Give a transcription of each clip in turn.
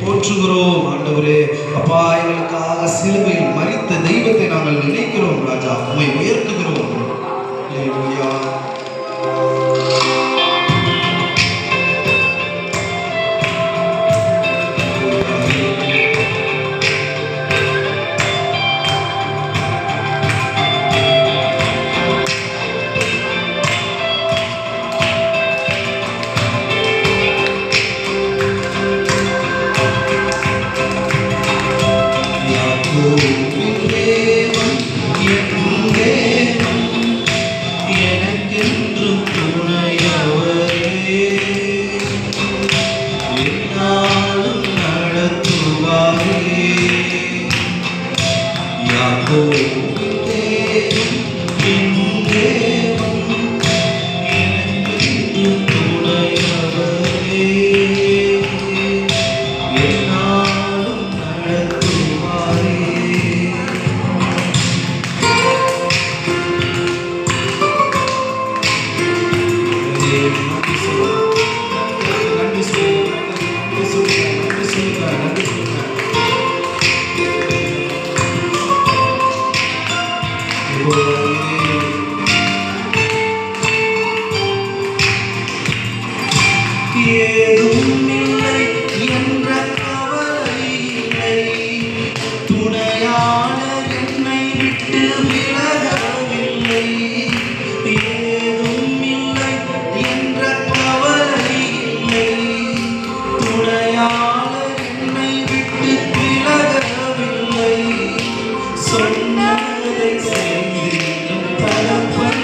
போற்றுகிறோம் ஆண்டவரே. அப்பா, எங்களுக்காக சிலுவையில் மரித்த தெய்வத்தை நாங்கள் நினைக்கிறோம் ராஜா. உம்மை உயர்த்துகிறோம். அல்லேலூயா. ஏதும் இல்லை என்ற கவலை இல்லை, துணையாளர் என்னை விட்டு விலகவில்லை. ஏதும் இல்லை என்ற கவலை இல்லை, துணையாளர் என்னை விட்டு விலகவில்லை. சொன்னதை செய்திடும் தகப்பன்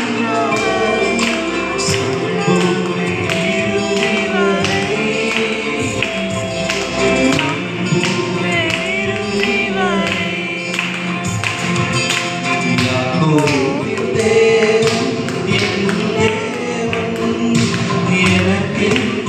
எனக்கு